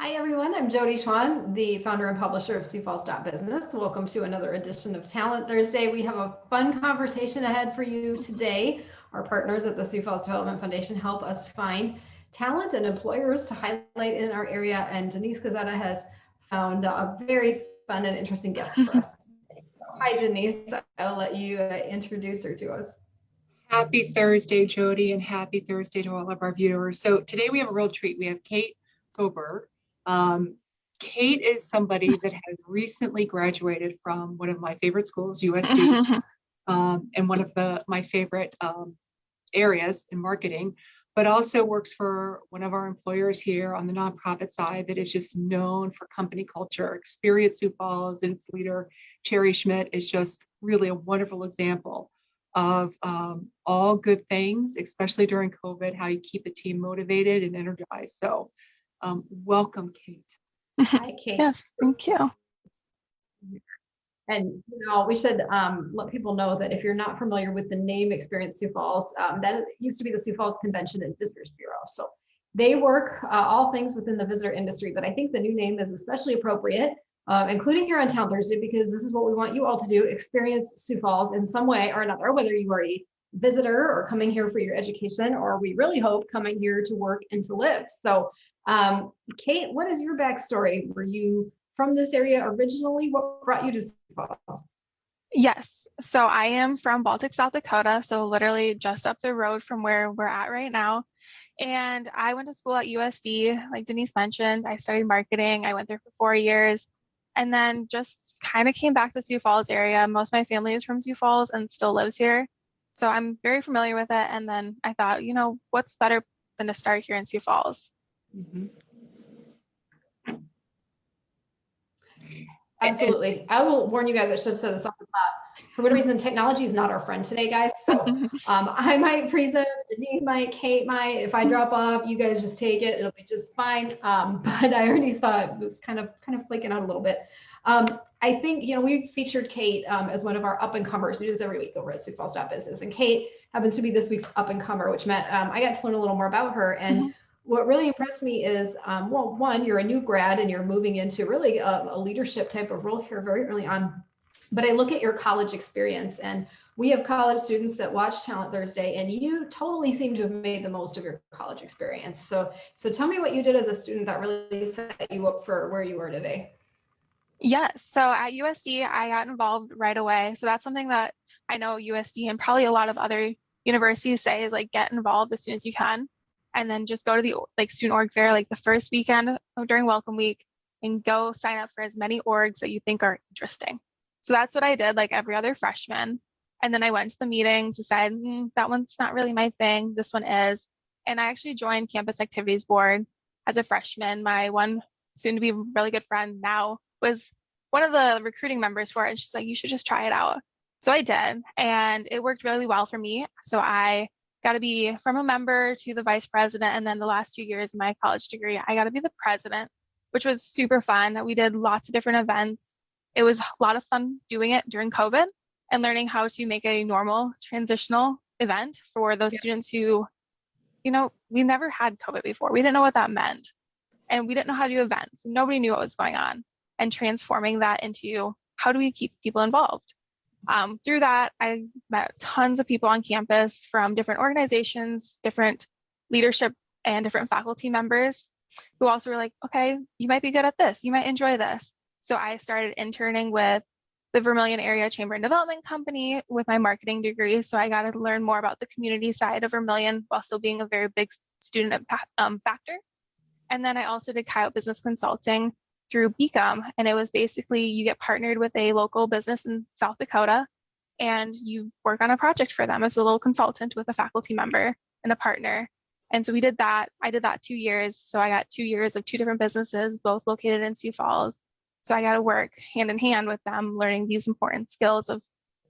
Hi, everyone. I'm Jody Schwan, the founder and publisher of Sioux Falls Business. Welcome to another edition of Talent Thursday. We have a fun conversation ahead for you today. Our partners at the Sioux Falls Development Foundation help us find talent and employers to highlight in our area. And Denise Gazetta has found a very fun and interesting guest for us today. Hi, Denise. I'll let you introduce her to us. Happy Thursday, Jody, and happy Thursday to all of our viewers. So today we have a real treat. We have Kate Solberg. Kate is somebody that has recently graduated from one of my favorite schools, USD, and one of my favorite areas in marketing, but also works for one of our employers here on the nonprofit side that is just known for company culture. Experience Sioux Falls and its leader, Cherry Schmidt, is just really a wonderful example of all good things, especially during COVID, how you keep a team motivated and energized. So welcome, Kate. Hi, Kate. Yes, thank you. And we should let people know that if you're not familiar with the name Experience Sioux Falls, that used to be the Sioux Falls Convention and Visitors Bureau. So they work all things within the visitor industry, but I think the new name is especially appropriate, including here on Town Thursday, because this is what we want you all to do: experience Sioux Falls in some way or another, whether you are a visitor or coming here for your education, or we really hope coming here to work and to live. So Kate, what is your backstory? Were you from this area originally? What brought you to Sioux Falls? Yes, so I am from Baltic, South Dakota, so literally just up the road from where we're at right now. And I went to school at USD, like Denise mentioned. I studied marketing. I went there for 4 years and then just kind of came back to Sioux Falls area. Most of my family is from Sioux Falls and still lives here. So I'm very familiar with it. And then I thought, what's better than to start here in Sioux Falls? Mm-hmm. Absolutely. I will warn you guys, I should have said this off the top. For whatever reason, technology is not our friend today, guys. So I might present, Denise might, Kate might. If I drop off, you guys just take it. It'll be just fine. But I already saw it was kind of flaking out a little bit. I think, we featured Kate as one of our up-and-comers. We do this every week over at Sioux Falls Business. And Kate happens to be this week's up-and-comer, which meant I got to learn a little more about her. And what really impressed me is, well, one, you're a new grad and you're moving into really a leadership type of role here very early on. But I look at your college experience, and we have college students that watch Talent Thursday, and you totally seem to have made the most of your college experience. So tell me what you did as a student that really set you up for where you are today. Yes, so at USD, I got involved right away. So that's something that I know USD and probably a lot of other universities say is like, get involved as soon as you can. And then just go to the student org fair, the first weekend during Welcome Week, and go sign up for as many orgs that you think are interesting. So that's what I did, like every other freshman. And then I went to the meetings, decided that one's not really my thing. This one is. And I actually joined Campus Activities Board as a freshman. My one soon to be really good friend now was one of the recruiting members for it. And she's like, you should just try it out. So I did. And it worked really well for me. So I got to be from a member to the vice president. And then the last 2 years of my college degree, I got to be the president, which was super fun. We did lots of different events. It was a lot of fun doing it during COVID and learning how to make a normal transitional event for those students who, we never had COVID before. We didn't know what that meant. And we didn't know how to do events. Nobody knew what was going on. And transforming that into how do we keep people involved? Through that, I met tons of people on campus from different organizations, different leadership, and different faculty members who also were like, okay, you might be good at this. You might enjoy this. So I started interning with the Vermilion Area Chamber and Development Company with my marketing degree. So I got to learn more about the community side of Vermilion while still being a very big student factor. And then I also did Coyote Business Consulting through BCOM. And it was basically you get partnered with a local business in South Dakota and you work on a project for them as a little consultant with a faculty member and a partner. And so we did that. I did that 2 years. So I got 2 years of 2 different businesses, both located in Sioux Falls. So I got to work hand in hand with them, learning these important skills of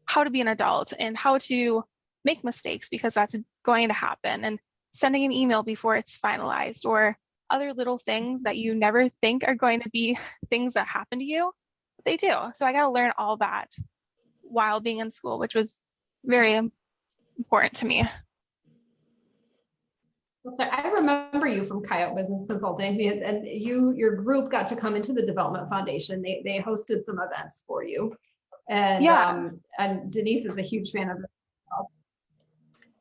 how to be an adult and how to make mistakes, because that's going to happen, and sending an email before it's finalized, or other little things that you never think are going to be things that happen to you, but they do. So I got to learn all that while being in school, which was very important to me. So I remember you from Coyote Business Consulting, and your group got to come into the Development Foundation. They hosted some events for you, and Yeah. Denise is a huge fan of it.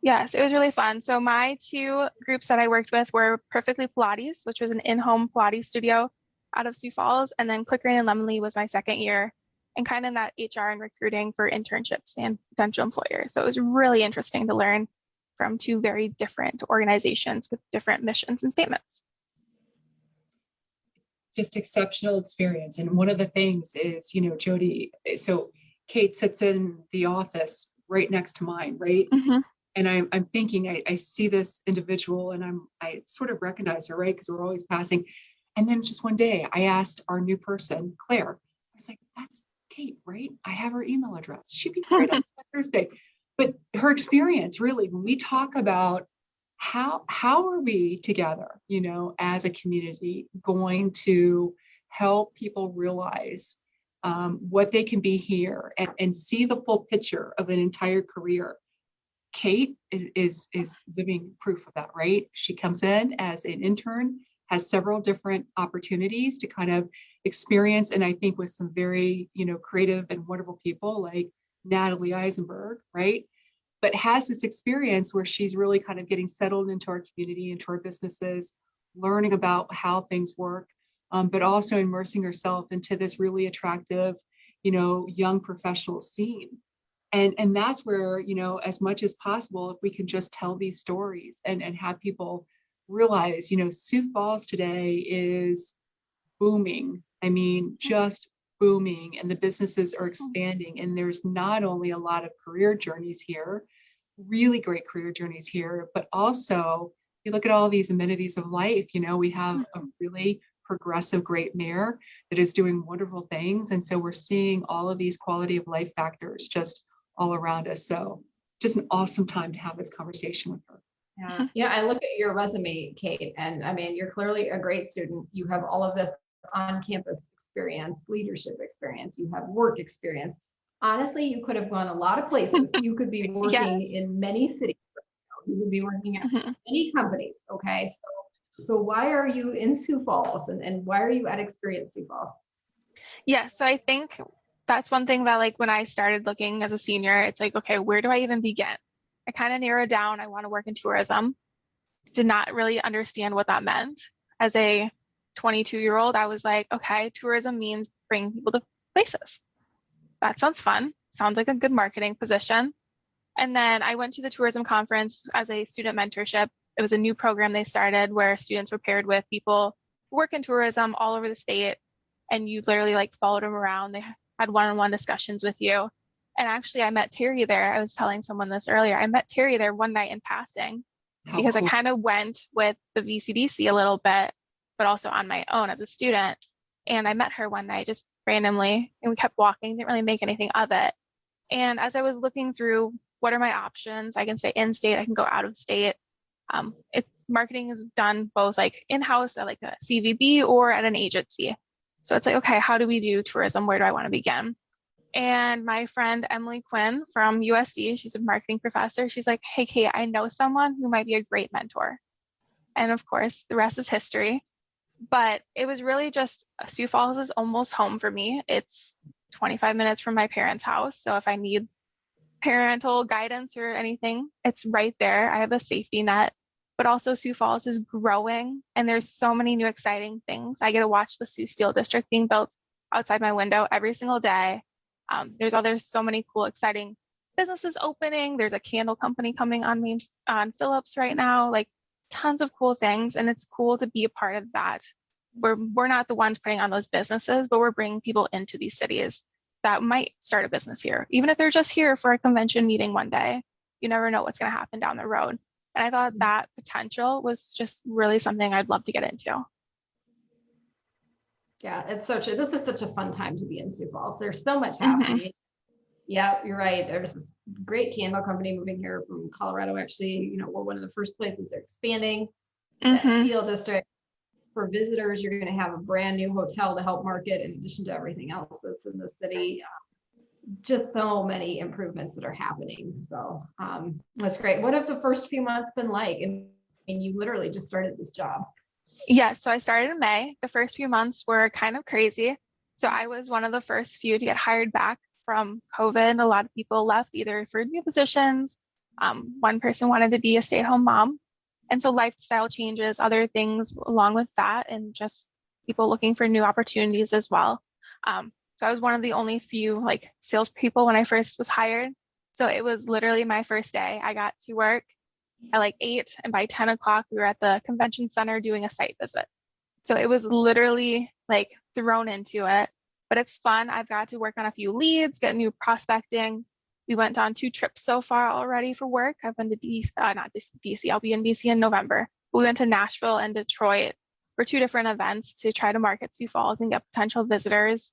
Yes, it was really fun. So my two groups that I worked with were Perfectly Pilates, which was an in-home Pilates studio out of Sioux Falls, and then Click Rain and Lemonly was my second year, and kind of in that HR and recruiting for internships and potential employers. So it was really interesting to learn from two very different organizations with different missions and statements. Just exceptional experience. And one of the things is, Jody, so Kate sits in the office right next to mine, right? Mm-hmm. And I'm thinking, I see this individual and I sort of recognize her, right? Because we're always passing. And then just one day I asked our new person, Claire, I was like, that's Kate, right? I have her email address. She'd be great on Thursday. But her experience, really, when we talk about how are we together, as a community going to help people realize what they can be here and see the full picture of an entire career. Kate is living proof of that, right? She comes in as an intern, has several different opportunities to kind of experience, and I think with some very, creative and wonderful people like Natalie Eisenberg, right? But has this experience where she's really kind of getting settled into our community, into our businesses, learning about how things work, but also immersing herself into this really attractive, young professional scene. And that's where, as much as possible, if we can just tell these stories and have people realize, Sioux Falls today is booming. I mean, just booming, and the businesses are expanding. And there's not only a lot of career journeys here, really great career journeys here, but also you look at all these amenities of life. We have a really progressive, great mayor that is doing wonderful things. And so we're seeing all of these quality of life factors just all around us. So just an awesome time to have this conversation with her. Yeah, I look at your resume, Kate, and I mean, you're clearly a great student. You have all of this on-campus experience, leadership experience, you have work experience. Honestly, you could have gone a lot of places. You could be working in many cities. You could be working at many companies. Okay, so why are you in Sioux Falls, and why are you at Experience Sioux Falls? Yeah, so I think that's one thing that, like, when I started looking as a senior, it's like, okay, where do I even begin? I kind of narrowed down, I want to work in tourism. Did not really understand what that meant. As a 22-year-old, I was like, okay, tourism means bringing people to places. That sounds fun. Sounds like a good marketing position. And then I went to the tourism conference as a student mentorship. It was a new program they started where students were paired with people who work in tourism all over the state. And you literally like followed them around. They had one-on-one discussions with you. And actually, I met Terry there. I was telling someone this earlier. I met Terry there one night in passing because cool. I kind of went with the VCDC a little bit, but also on my own as a student. And I met her one night just randomly, and we kept walking, didn't really make anything of it. And as I was looking through what are my options, I can stay in state, I can go out of state. It's marketing is done both like in-house at like a CVB or at an agency. So it's like, okay, how do we do tourism? Where do I want to begin? And my friend Emily Quinn from USD, she's a marketing professor. She's like, hey, Kate, I know someone who might be a great mentor. And of course, the rest is history. But it was really just Sioux Falls is almost home for me. It's 25 minutes from my parents' house. So if I need parental guidance or anything, it's right there. I have a safety net. But also Sioux Falls is growing and there's so many new exciting things. I get to watch the Sioux Steel District being built outside my window every single day. There's so many cool, exciting businesses opening. There's a candle company coming on Phillips right now, like tons of cool things. And it's cool to be a part of that. We're not the ones putting on those businesses, but we're bringing people into these cities that might start a business here. Even if they're just here for a convention meeting one day, you never know what's going to happen down the road. And I thought that potential was just really something I'd love to get into. Yeah, it's so true. This is such a fun time to be in Sioux Falls. There's so much happening. Mm-hmm. Yeah, you're right. There's this great candle company moving here from Colorado. Actually, we're one of the first places they're expanding. Mm-hmm. The Steel District. For visitors, you're going to have a brand new hotel to help market in addition to everything else that's in the city. Just so many improvements that are happening. So that's great. What have the first few months been like? I you literally just started this job. Yeah, so I started in May. The first few months were kind of crazy. So I was one of the first few to get hired back from COVID. A lot of people left either for new positions. One person wanted to be a stay-at-home mom. And so lifestyle changes, other things along with that, and just people looking for new opportunities as well. So I was one of the only few like salespeople when I first was hired. So it was literally my first day. I got to work at like 8, and by 10 o'clock, we were at the convention center doing a site visit. So it was literally like thrown into it, but it's fun. I've got to work on a few leads, get new prospecting. We went on 2 trips so far already for work. I've been to DC, I'll be in DC in November. We went to Nashville and Detroit for 2 different events to try to market Sioux Falls and get potential visitors.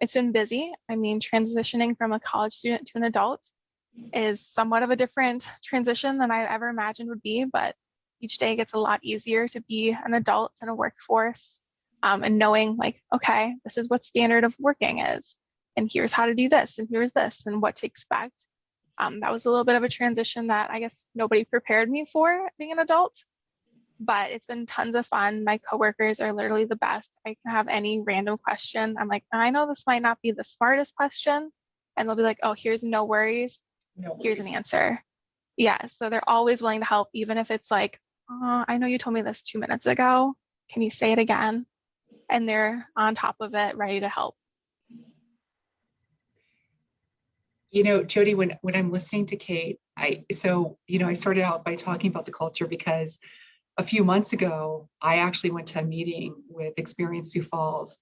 It's been busy. I mean, transitioning from a college student to an adult is somewhat of a different transition than I ever imagined would be, but each day gets a lot easier to be an adult in a workforce, and knowing like, okay, this is what standard of working is, and here's how to do this, and here's this, and what to expect. That was a little bit of a transition that I guess nobody prepared me for being an adult, but it's been tons of fun. My coworkers are literally the best. I can have any random question. I'm like, I know this might not be the smartest question, and they'll be like, oh, here's no worries. Here's an answer. Yeah, so they're always willing to help, even if it's like, oh, I know you told me this 2 minutes ago. Can you say it again? And they're on top of it, ready to help. You know, Jody, when I'm listening to Kate, I started out by talking about the culture because a few months ago, I actually went to a meeting with Experience Sioux Falls,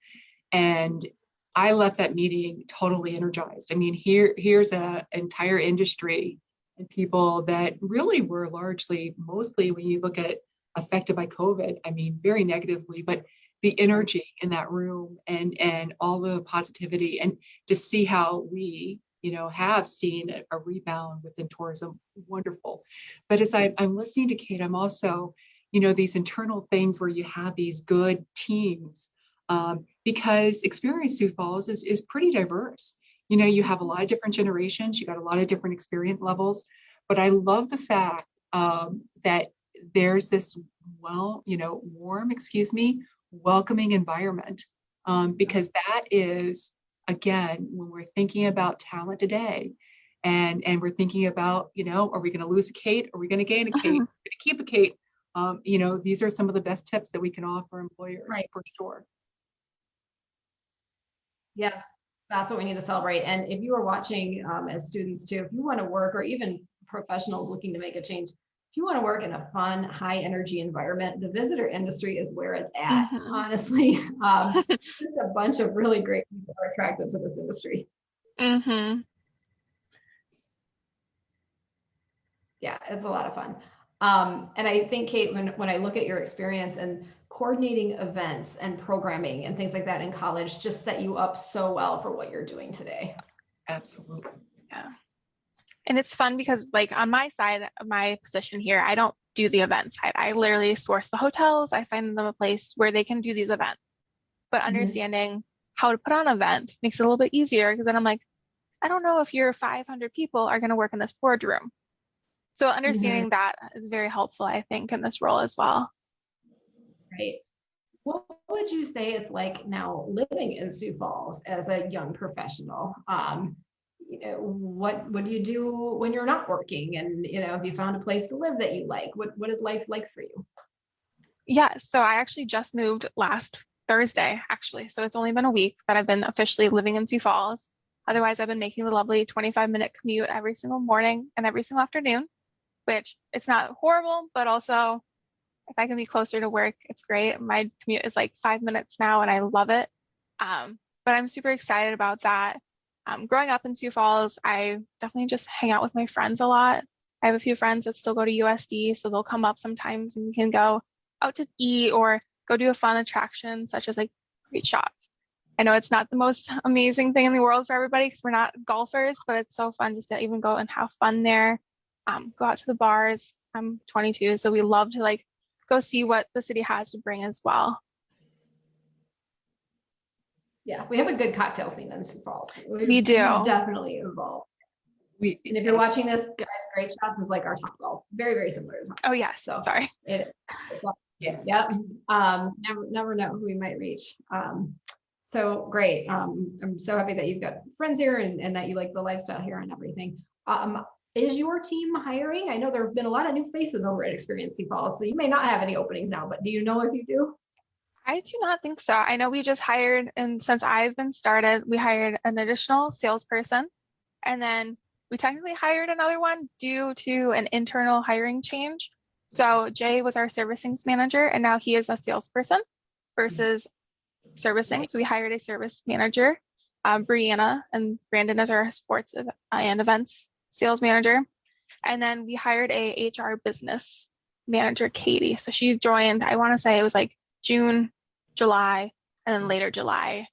and I left that meeting totally energized. I mean, here's an entire industry and people that really were mostly when you look at affected by COVID, I mean, very negatively, but the energy in that room and all the positivity, and to see how we, have seen a rebound within tourism, wonderful. But as I'm listening to Kate, I'm also, these internal things where you have these good teams, because Experience Sioux Falls is pretty diverse. You have a lot of different generations, you got a lot of different experience levels, but I love the fact that there's this warm, welcoming environment, because that is, again, when we're thinking about talent today, and we're thinking about, are we going to lose a Kate? Are we going to gain a Kate? Are we going to keep a Kate? These are some of the best tips that we can offer employers, right, for sure. Yeah, that's what we need to celebrate. And if you are watching as students too, if you want to work, or even professionals looking to make a change, if you want to work in a fun, high energy environment, the visitor industry is where it's at, honestly. Just a bunch of really great people are attracted to this industry. Mm-hmm. Yeah, it's a lot of fun. And I think, Kate, when I look at your experience and coordinating events and programming and things like that in college, just set you up so well for what you're doing today. Absolutely. Yeah. And it's fun because like on my side of my position here, I don't do the event side. I literally source the hotels. I find them a place where they can do these events. But understanding how to put on an event makes it a little bit easier, because then I'm like, I don't know if your 500 people are going to work in this boardroom. So understanding that is very helpful, I think, in this role as well. Right. What would you say it's like now living in Sioux Falls as a young professional? What do you do when you're not working? And, have you found a place to live that you like? What is life like for you? Yeah, so I actually just moved last Thursday, actually. So it's only been a week that I've been officially living in Sioux Falls. Otherwise, I've been making the lovely 25-minute commute every single morning and every single afternoon, which it's not horrible, but also if I can be closer to work, it's great. My commute is like 5 minutes now and I love it. But I'm super excited about that. Growing up in Sioux Falls, I definitely just hang out with my friends a lot. I have a few friends that still go to USD, so they'll come up sometimes and we can go out to eat or go do a fun attraction, such as like great shots. I know it's not the most amazing thing in the world for everybody because we're not golfers, but it's so fun just to even go and have fun there. Go out to the bars. I'm 22, so we love to like go see what the city has to bring as well. Yeah, we have a good cocktail scene in Sioux Falls. We do. Definitely involved. We, And if you're watching this, guys, Great Shots is like our top golf. Very, very similar to top Oh, yes. So Sorry. yeah. Yep. Never know who we might reach. So great. I'm so happy that you've got friends here and that you like the lifestyle here and everything. Is your team hiring? I know there have been a lot of new faces over at Experience Sioux Falls, so you may not have any openings now, but do you know if you do? I do not think so. I know we just hired, and since I've been started, we hired an additional salesperson, and then we technically hired another one due to an internal hiring change. So Jay was our servicing manager, and now he is a salesperson versus servicing. So we hired a service manager, Brianna, and Brandon is our sports and events sales manager. And then we hired a HR business manager, Katie. So she's joined, I want to say it was like June, July, and then later July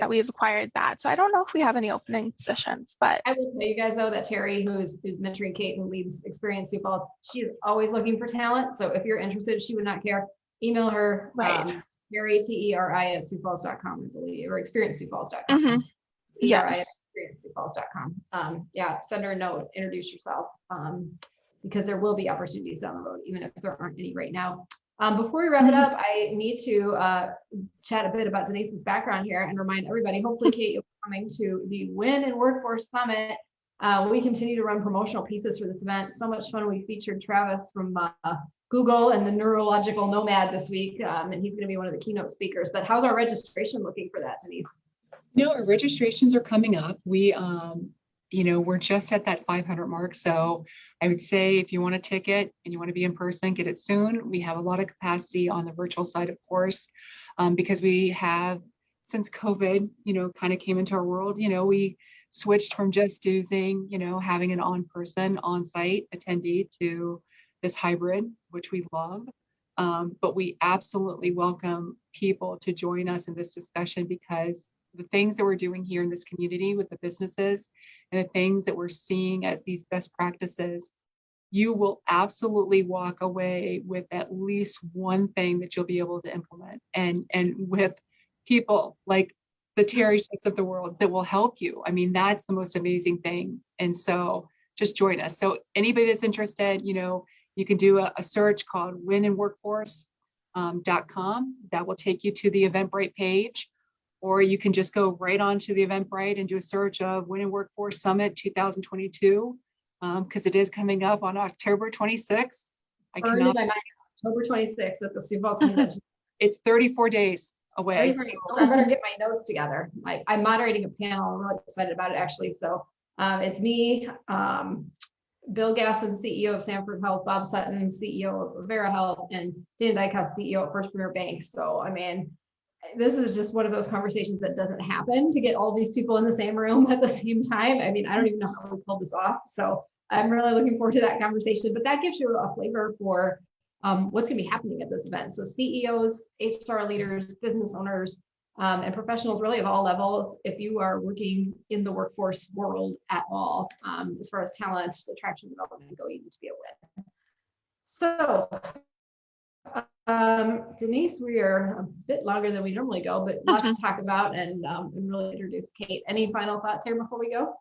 that we've acquired that. So I don't know if we have any opening positions, but I will tell you guys though that Terry, who's mentoring Kate and leads Experience Sioux Falls, she's always looking for talent. So if you're interested, she would not care. Email her, right. Terry, TERI at SiouxFalls.com, I believe, or ExperienceSiouxFalls.com. Mm-hmm. Yes. ExperienceSiouxFalls.com. Yeah, send her a note, introduce yourself, because there will be opportunities down the road, even if there aren't any right now. Before we wrap it up, I need to chat a bit about Denise's background here and remind everybody, hopefully, Kate, you're coming to the Win and Workforce Summit. We continue to run promotional pieces for this event. So much fun. We featured Travis from Google and the Neurological Nomad this week, and he's going to be one of the keynote speakers. But how's our registration looking for that, Denise? Our registrations are coming up. We, we're just at that 500 mark. So I would say if you want a ticket and you want to be in person, get it soon. We have a lot of capacity on the virtual side, of course, because we have, since COVID, kind of came into our world, we switched from just using, having an on-site attendee to this hybrid, which we love. But we absolutely welcome people to join us in this discussion, because the things that we're doing here in this community with the businesses and the things that we're seeing as these best practices, you will absolutely walk away with at least one thing that you'll be able to implement, and with people like the Terry's of the world that will help you. I mean, that's the most amazing thing. And so just join us. So anybody that's interested, you can do a search called winandworkforce.com. That will take you to the Eventbrite page. Or you can just go right onto the Eventbrite and do a search of Win and Workforce Summit 2022, because it is coming up on October 26th. October 26th at the Sioux Falls Convention. It's 34 days away. So I better get my notes together. I'm moderating a panel. I'm really excited about it, actually. So it's me, Bill Gasson, CEO of Sanford Health, Bob Sutton, CEO of Vera Health, and Dan Dykhouse, CEO of First Premier Bank. So, I mean, this is just one of those conversations that doesn't happen, to get all these people in the same room at the same time. I mean, I don't even know how we pulled this off. So I'm really looking forward to that conversation, but that gives you a flavor for what's going to be happening at this event. So CEOs, HR leaders, business owners, and professionals really of all levels, if you are working in the workforce world at all, as far as talent, attraction, development go, you need to be a win. So Denise, we are a bit longer than we normally go, but lots to talk about and really introduce Kate. Any final thoughts here before we go?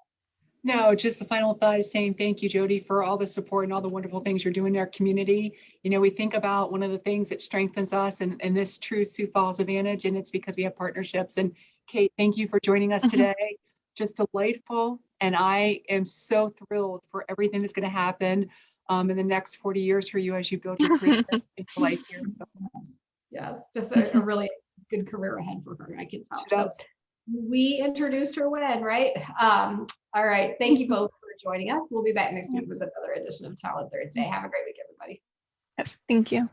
No, just the final thought is saying thank you, Jody, for all the support and all the wonderful things you're doing in our community. We think about one of the things that strengthens us and this true Sioux Falls advantage, and it's because we have partnerships. And Kate, thank you for joining us today. Just delightful. And I am so thrilled for everything that's going to happen in the next 40 years for you as you build your career into life here. So. Yeah, just a really good career ahead for her, I can tell. She does. So we introduced her when, right? All right. Thank you both for joining us. We'll be back next week with another edition of Talent Thursday. Have a great week, everybody. Yes, thank you.